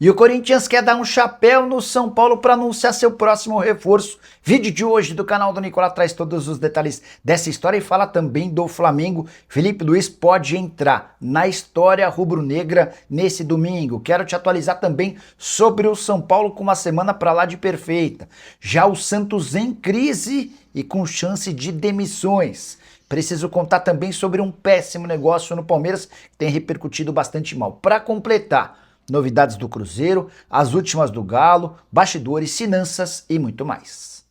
E o Corinthians quer dar um chapéu no São Paulo para anunciar seu próximo reforço. Vídeo de hoje do canal do Nicola traz todos os detalhes dessa história e fala também do Flamengo. Felipe Luiz pode entrar na história rubro-negra nesse domingo. Quero te atualizar também sobre o São Paulo com uma semana para lá de perfeita. Já o Santos em crise e com chance de demissões. Preciso contar também sobre um péssimo negócio no Palmeiras que tem repercutido bastante mal. Para completar, novidades do Cruzeiro, as últimas do Galo, bastidores, finanças e muito mais.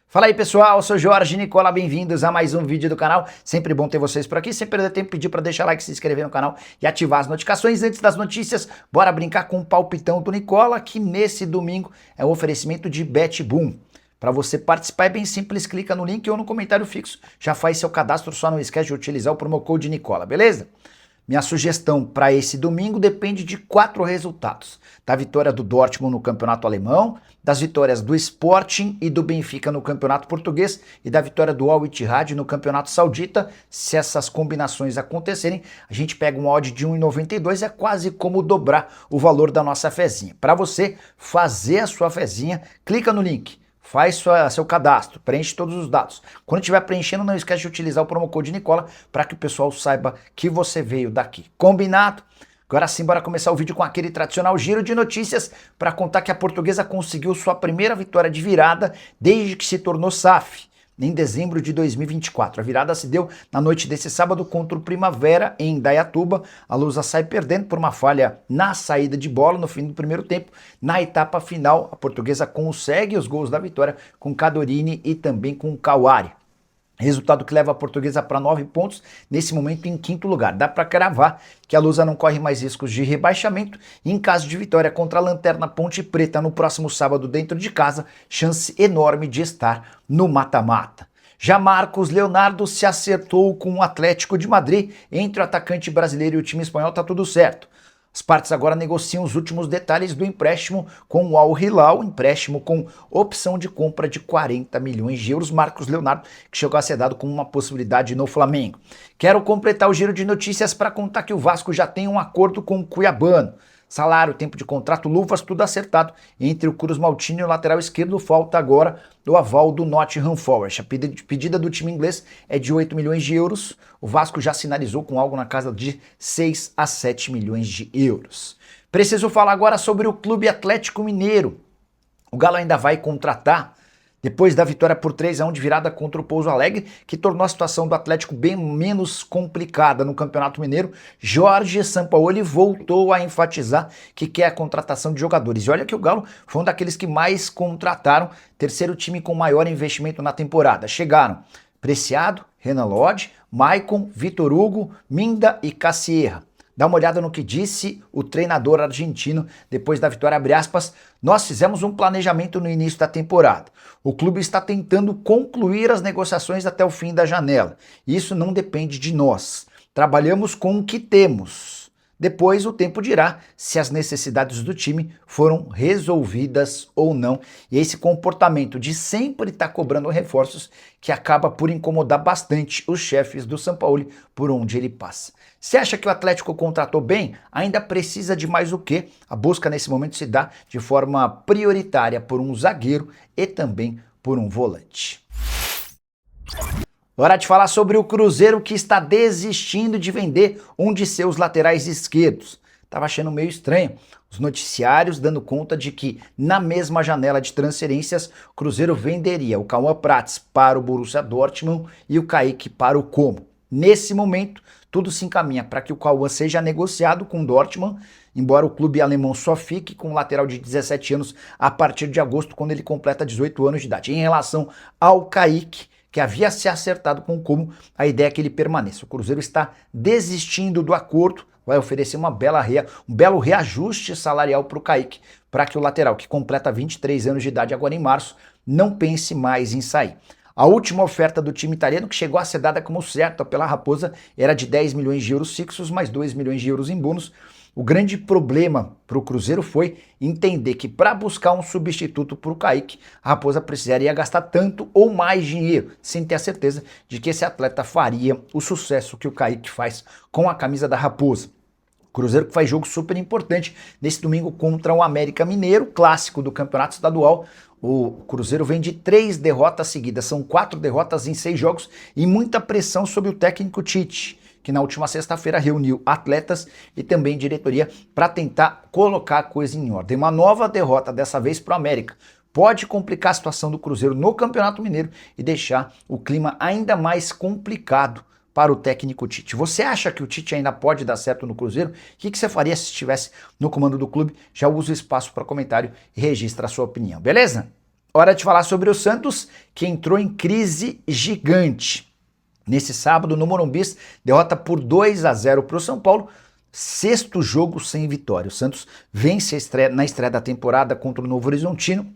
Fala aí pessoal, eu sou Jorge Nicola, bem-vindos a mais um vídeo do canal. Sempre bom ter vocês por aqui, sem perder tempo, pedir para deixar like, se inscrever no canal e ativar as notificações. Antes das notícias, bora brincar com o palpitão do Nicola, que nesse domingo é um oferecimento de BetBoom. Para você participar é bem simples, clica no link ou no comentário fixo, já faz seu cadastro, só não esquece de utilizar o promo code Nicola, beleza? Minha sugestão para esse domingo depende de 4 resultados. Da vitória do Dortmund no campeonato alemão, das vitórias do Sporting e do Benfica no campeonato português e da vitória do Al Ittihad no campeonato saudita. Se essas combinações acontecerem, a gente pega um odd de 1,92, é quase como dobrar o valor da nossa fezinha. Para você fazer a sua fezinha, clica no link. Faz seu cadastro, preenche todos os dados. Quando estiver preenchendo, não esquece de utilizar o promo code Nicola para que o pessoal saiba que você veio daqui. Combinado? Agora sim, bora começar o vídeo com aquele tradicional giro de notícias para contar que a Portuguesa conseguiu sua primeira vitória de virada desde que se tornou SAF, em dezembro de 2024. A virada se deu na noite desse sábado contra o Primavera, em Indaiatuba. A Lusa sai perdendo por uma falha na saída de bola no fim do primeiro tempo. Na etapa final, a Portuguesa consegue os gols da vitória com Cadorini e também com Kawari. Resultado que leva a Portuguesa para 9 pontos, nesse momento em 5º lugar. Dá para cravar que a Lusa não corre mais riscos de rebaixamento e em caso de vitória contra a Lanterna Ponte Preta no próximo sábado dentro de casa, chance enorme de estar no mata-mata. Já Marcos Leonardo se acertou com o Atlético de Madrid. Entre o atacante brasileiro e o time espanhol tá tudo certo. As partes agora negociam os últimos detalhes do empréstimo com o Al Hilal, empréstimo com opção de compra de 40 milhões de euros. Marcos Leonardo, que chegou a ser dado como uma possibilidade no Flamengo. Quero completar o giro de notícias para contar que o Vasco já tem um acordo com o Cuiabano. Salário, tempo de contrato, luvas, tudo acertado entre o Cruz Maltino e o lateral esquerdo. Falta agora o aval do Nottingham Forest. A pedida do time inglês é de 8 milhões de euros. O Vasco já sinalizou com algo na casa de 6 a 7 milhões de euros. Preciso falar agora sobre o Clube Atlético Mineiro. O Galo ainda vai contratar, depois da vitória por 3-1 de virada contra o Pouso Alegre, que tornou a situação do Atlético bem menos complicada no Campeonato Mineiro. Jorge Sampaoli voltou a enfatizar que quer a contratação de jogadores. E olha que o Galo foi um daqueles que mais contrataram, terceiro time com maior investimento na temporada. Chegaram Preciado, Renan Lodge, Maicon, Vitor Hugo, Minda e Cassierra. Dá uma olhada no que disse o treinador argentino depois da vitória, abre aspas, nós fizemos um planejamento no início da temporada. O clube está tentando concluir as negociações até o fim da janela. Isso não depende de nós. Trabalhamos com o que temos. Depois o tempo dirá se as necessidades do time foram resolvidas ou não. E esse comportamento de sempre estar cobrando reforços que acaba por incomodar bastante os chefes do Sampaoli por onde ele passa. Você acha que o Atlético contratou bem? Ainda precisa de mais o quê? A busca nesse momento se dá de forma prioritária por um zagueiro e também por um volante. Hora de falar sobre o Cruzeiro, que está desistindo de vender um de seus laterais esquerdos. Estava achando meio estranho os noticiários dando conta de que na mesma janela de transferências o Cruzeiro venderia o Cauã Prats para o Borussia Dortmund e o Kaique para o Como. Nesse momento, tudo se encaminha para que o Cauã seja negociado com o Dortmund, embora o clube alemão só fique com um lateral de 17 anos a partir de agosto, quando ele completa 18 anos de idade. Em relação ao Kaique, que havia se acertado com o Como, a ideia é que ele permaneça. O Cruzeiro está desistindo do acordo, vai oferecer um belo reajuste salarial para o Kaique, para que o lateral, que completa 23 anos de idade agora em março, não pense mais em sair. A última oferta do time italiano, que chegou a ser dada como certa pela Raposa, era de 10 milhões de euros fixos, mais 2 milhões de euros em bônus. O grande problema para o Cruzeiro foi entender que para buscar um substituto para o Kaique, a Raposa precisaria gastar tanto ou mais dinheiro, sem ter a certeza de que esse atleta faria o sucesso que o Kaique faz com a camisa da Raposa. Cruzeiro que faz jogo super importante nesse domingo contra o América Mineiro, clássico do Campeonato Estadual. O Cruzeiro vem de 3 derrotas seguidas, são 4 derrotas em 6 jogos e muita pressão sobre o técnico Tite, que na última sexta-feira reuniu atletas e também diretoria para tentar colocar a coisa em ordem. Uma nova derrota, dessa vez para o América, pode complicar a situação do Cruzeiro no Campeonato Mineiro e deixar o clima ainda mais complicado para o técnico Tite. Você acha que o Tite ainda pode dar certo no Cruzeiro? O que você faria se estivesse no comando do clube? Já usa o espaço para comentário e registra a sua opinião, beleza? Hora de falar sobre o Santos, que entrou em crise gigante. Nesse sábado, no Morumbi, derrota por 2-0 para o São Paulo, 6º jogo sem vitória. O Santos vence na estreia da temporada contra o Novo Horizontino.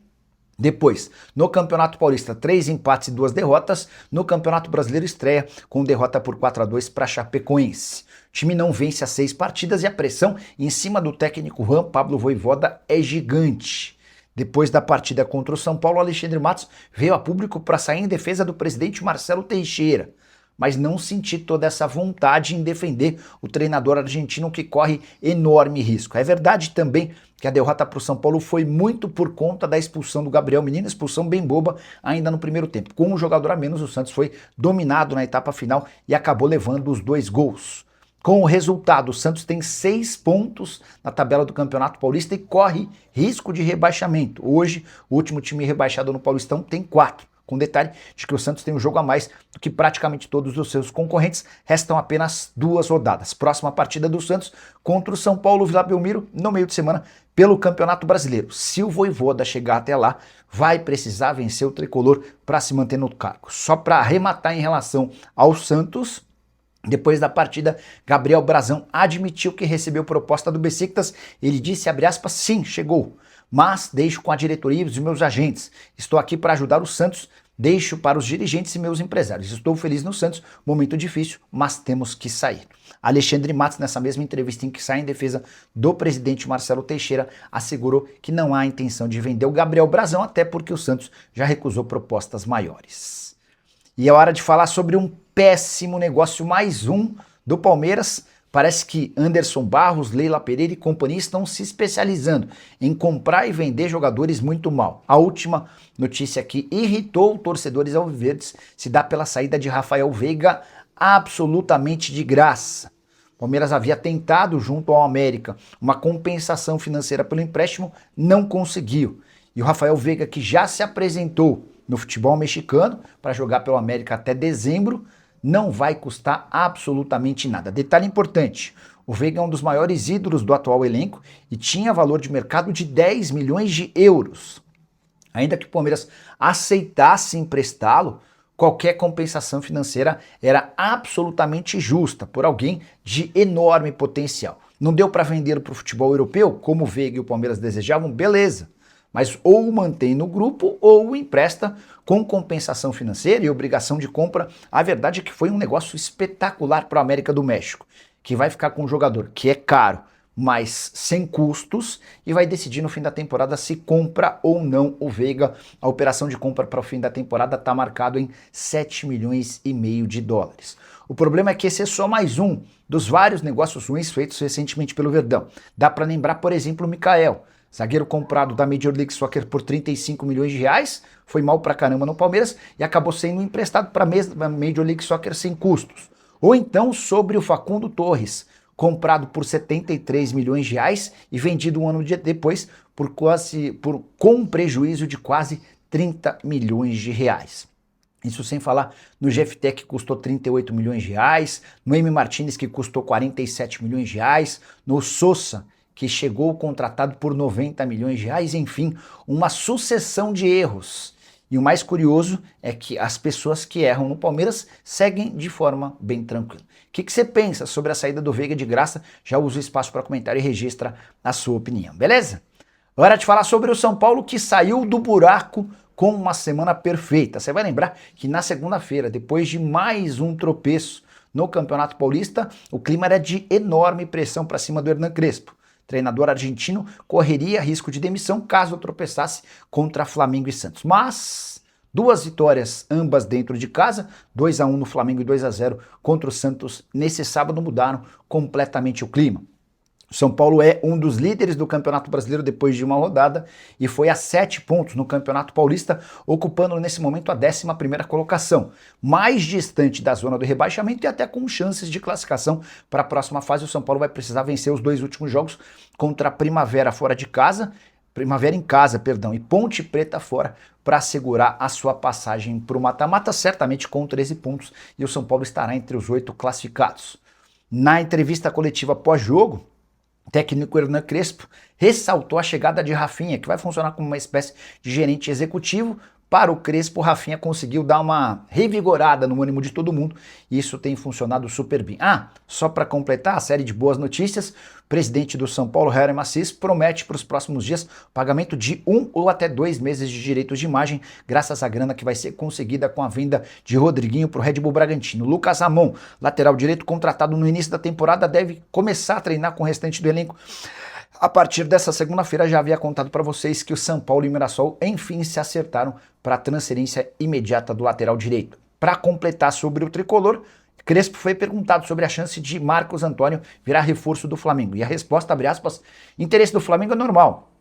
Depois, no Campeonato Paulista, 3 empates e 2 derrotas. No Campeonato Brasileiro, estreia com derrota por 4-2 para Chapecoense. O time não vence as 6 partidas e a pressão em cima do técnico Juan Pablo Vojvoda é gigante. Depois da partida contra o São Paulo, Alexandre Matos veio a público para sair em defesa do presidente Marcelo Teixeira, mas não senti toda essa vontade em defender o treinador argentino que corre enorme risco. É verdade também que a derrota para o São Paulo foi muito por conta da expulsão do Gabriel Menino, expulsão bem boba ainda no primeiro tempo. Com um jogador a menos, o Santos foi dominado na etapa final e acabou levando os 2 gols. Com o resultado, o Santos tem 6 pontos na tabela do Campeonato Paulista e corre risco de rebaixamento. Hoje, o último time rebaixado no Paulistão tem 4. Com detalhe de que o Santos tem um jogo a mais do que praticamente todos os seus concorrentes, restam apenas 2 rodadas. Próxima partida do Santos contra o São Paulo Vila Belmiro no meio de semana pelo Campeonato Brasileiro. Se o Vojvoda chegar até lá, vai precisar vencer o tricolor para se manter no cargo. Só para arrematar em relação ao Santos, depois da partida, Gabriel Brazão admitiu que recebeu proposta do Besiktas. Ele disse, abre aspas, sim, chegou. Mas deixo com a diretoria e os meus agentes. Estou aqui para ajudar o Santos, deixo para os dirigentes e meus empresários. Estou feliz no Santos, momento difícil, mas temos que sair. Alexandre Matos, nessa mesma entrevista em que sai em defesa do presidente Marcelo Teixeira, assegurou que não há intenção de vender o Gabriel Brazão, até porque o Santos já recusou propostas maiores. E é hora de falar sobre um péssimo negócio, mais um do Palmeiras. Parece que Anderson Barros, Leila Pereira e companhia estão se especializando em comprar e vender jogadores muito mal. A última notícia que irritou torcedores alviverdes se dá pela saída de Rafael Veiga absolutamente de graça. O Palmeiras havia tentado, junto ao América, uma compensação financeira pelo empréstimo, não conseguiu. E o Rafael Veiga, que já se apresentou no futebol mexicano para jogar pelo América até dezembro, não vai custar absolutamente nada. Detalhe importante, o Veiga é um dos maiores ídolos do atual elenco e tinha valor de mercado de 10 milhões de euros. Ainda que o Palmeiras aceitasse emprestá-lo, qualquer compensação financeira era absolutamente justa por alguém de enorme potencial. Não deu para vendê-lo para o futebol europeu, como o Veiga e o Palmeiras desejavam? Beleza. Mas ou o mantém no grupo ou o empresta com compensação financeira e obrigação de compra. A verdade é que foi um negócio espetacular para o América do México, que vai ficar com um jogador que é caro, mas sem custos, e vai decidir no fim da temporada se compra ou não o Veiga. A operação de compra para o fim da temporada está marcado em 7 milhões e meio de dólares. O problema é que esse é só mais um dos vários negócios ruins feitos recentemente pelo Verdão. Dá para lembrar, por exemplo, o Mikael, zagueiro comprado da Major League Soccer por 35 milhões de reais, foi mal pra caramba no Palmeiras e acabou sendo emprestado para a mesma Major League Soccer sem custos. Ou então sobre o Facundo Torres, comprado por 73 milhões de reais e vendido um ano depois com um prejuízo de quase 30 milhões de reais. Isso sem falar no GFT, que custou 38 milhões de reais, no M. Martinez, que custou 47 milhões de reais, no Sosa, que chegou contratado por 90 milhões de reais, enfim, uma sucessão de erros. E o mais curioso é que as pessoas que erram no Palmeiras seguem de forma bem tranquila. O que você pensa sobre a saída do Veiga de graça? Já usa o espaço para comentário e registra a sua opinião, beleza? Hora de falar sobre o São Paulo, que saiu do buraco com uma semana perfeita. Você vai lembrar que na segunda-feira, depois de mais um tropeço no Campeonato Paulista, o clima era de enorme pressão para cima do Hernan Crespo. O treinador argentino correria risco de demissão caso tropeçasse contra Flamengo e Santos. Mas 2 vitórias, ambas dentro de casa, 2-1 no Flamengo e 2-0 contra o Santos nesse sábado, mudaram completamente o clima. O São Paulo é um dos líderes do Campeonato Brasileiro depois de uma rodada e foi a 7 pontos no Campeonato Paulista, ocupando nesse momento a 11ª colocação, mais distante da zona do rebaixamento e até com chances de classificação para a próxima fase. O São Paulo vai precisar vencer os 2 últimos jogos contra a Primavera em casa, e Ponte Preta fora, para assegurar a sua passagem para o mata-mata, certamente com 13 pontos, e o São Paulo estará entre os 8 classificados. Na entrevista coletiva pós-jogo, o técnico Hernan Crespo ressaltou a chegada de Rafinha, que vai funcionar como uma espécie de gerente executivo. Para o Crespo, Rafinha conseguiu dar uma revigorada no ânimo de todo mundo e isso tem funcionado super bem. Só para completar a série de boas notícias, o presidente do São Paulo, Herman Assis, promete para os próximos dias o pagamento de 1 ou até 2 meses de direitos de imagem, graças à grana que vai ser conseguida com a venda de Rodriguinho para o Red Bull Bragantino. Lucas Ramon, lateral direito contratado no início da temporada, deve começar a treinar com o restante do elenco. A partir dessa segunda-feira, já havia contado para vocês que o São Paulo e o Mirassol enfim se acertaram para a transferência imediata do lateral direito. Para completar sobre o tricolor, Crespo foi perguntado sobre a chance de Marcos Antônio virar reforço do Flamengo. E a resposta, abre aspas, interesse do Flamengo é normal.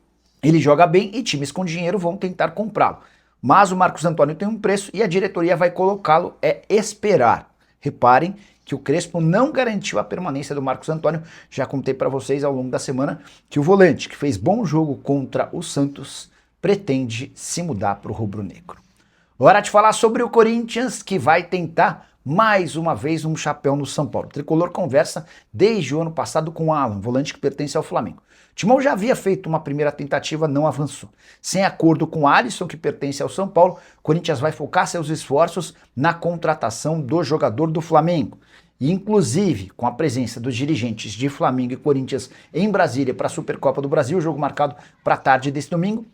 Ele joga bem e times com dinheiro vão tentar comprá-lo. Mas o Marcos Antônio tem um preço e a diretoria vai colocá-lo esperar. Reparem que o Crespo não garantiu a permanência do Marcos Antônio. Já contei para vocês ao longo da semana que o volante, que fez bom jogo contra o Santos, pretende se mudar para o rubro-negro. Hora de falar sobre o Corinthians, que vai tentar mais uma vez um chapéu no São Paulo. O tricolor conversa desde o ano passado com o Alan, volante que pertence ao Flamengo. O Timão já havia feito uma primeira tentativa, não avançou. Sem acordo com o Alisson, que pertence ao São Paulo, o Corinthians vai focar seus esforços na contratação do jogador do Flamengo. E, inclusive, com a presença dos dirigentes de Flamengo e Corinthians em Brasília para a Supercopa do Brasil, jogo marcado para a tarde desse domingo,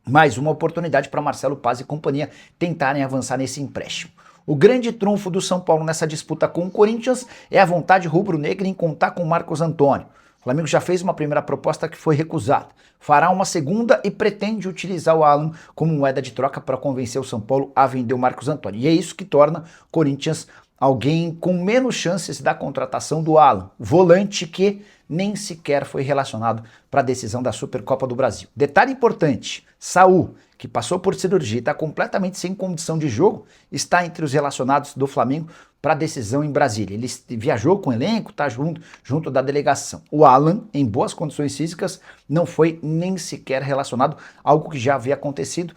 mais uma oportunidade para Marcelo Paz e companhia tentarem avançar nesse empréstimo. O grande trunfo do São Paulo nessa disputa com o Corinthians é a vontade rubro-negra em contar com Marcos Antônio. O Flamengo já fez uma primeira proposta que foi recusada. Fará uma segunda e pretende utilizar o Alan como moeda de troca para convencer o São Paulo a vender o Marcos Antônio. E é isso que torna o Corinthians alguém com menos chances da contratação do Alan, volante que nem sequer foi relacionado para a decisão da Supercopa do Brasil. Detalhe importante, Saul, que passou por cirurgia e está completamente sem condição de jogo, está entre os relacionados do Flamengo para a decisão em Brasília. Ele viajou com o elenco, está junto da delegação. O Alan, em boas condições físicas, não foi nem sequer relacionado, algo que já havia acontecido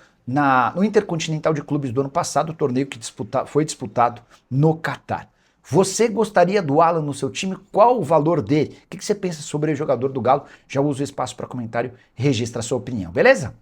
no Intercontinental de Clubes do ano passado, o torneio que foi disputado no Catar. Você gostaria do Alan no seu time? Qual o valor dele? O que você pensa sobre o jogador do Galo? Já usa o espaço para comentário e registra a sua opinião, beleza?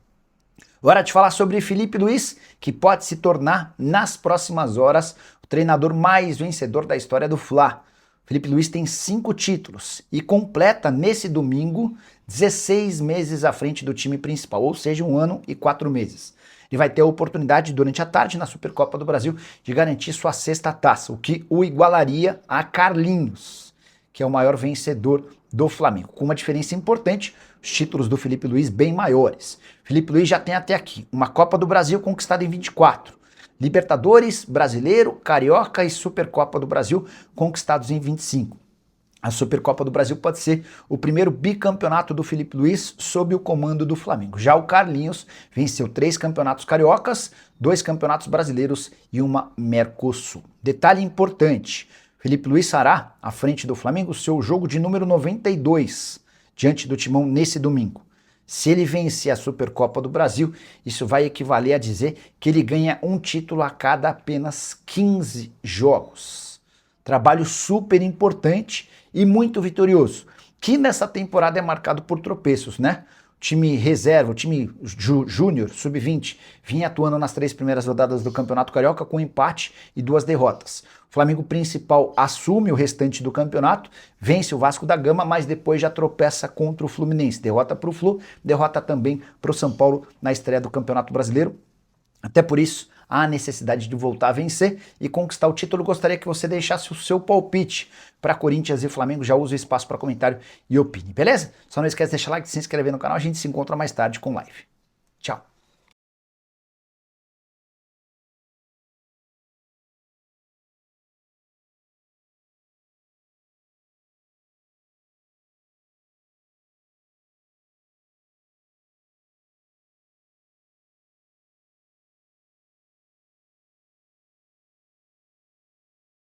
Hora de falar sobre Felipe Luiz, que pode se tornar, nas próximas horas, o treinador mais vencedor da história do Fla. Felipe Luiz tem 5 títulos e completa nesse domingo 16 meses à frente do time principal, ou seja, 1 ano e 4 meses. Ele vai ter a oportunidade durante a tarde na Supercopa do Brasil de garantir sua 6ª taça, o que o igualaria a Carlinhos, que é o maior vencedor do Flamengo. Com uma diferença importante, os títulos do Felipe Luiz bem maiores. Felipe Luiz já tem até aqui uma Copa do Brasil conquistada em 24, Libertadores, Brasileiro, Carioca e Supercopa do Brasil conquistados em 25. A Supercopa do Brasil pode ser o primeiro bicampeonato do Felipe Luiz sob o comando do Flamengo. Já o Carlinhos venceu 3 campeonatos cariocas, 2 campeonatos brasileiros e uma Mercosul. Detalhe importante, Felipe Luiz fará, à frente do Flamengo, seu jogo de número 92, diante do Timão nesse domingo. Se ele vencer a Supercopa do Brasil, isso vai equivaler a dizer que ele ganha um título a cada apenas 15 jogos. Trabalho super importante e muito vitorioso, que nessa temporada é marcado por tropeços, né? O time reserva, o time júnior, sub-20, vinha atuando nas 3 primeiras rodadas do Campeonato Carioca com empate e 2 derrotas. O Flamengo principal assume o restante do campeonato, vence o Vasco da Gama, mas depois já tropeça contra o Fluminense. Derrota para o Flu, derrota também para o São Paulo na estreia do Campeonato Brasileiro. Até por isso, há a necessidade de voltar a vencer e conquistar o título. Gostaria que você deixasse o seu palpite para Corinthians e Flamengo. Já usa o espaço para comentário e opine, beleza? Só não esquece de deixar like, se inscrever no canal. A gente se encontra mais tarde com live. Tchau.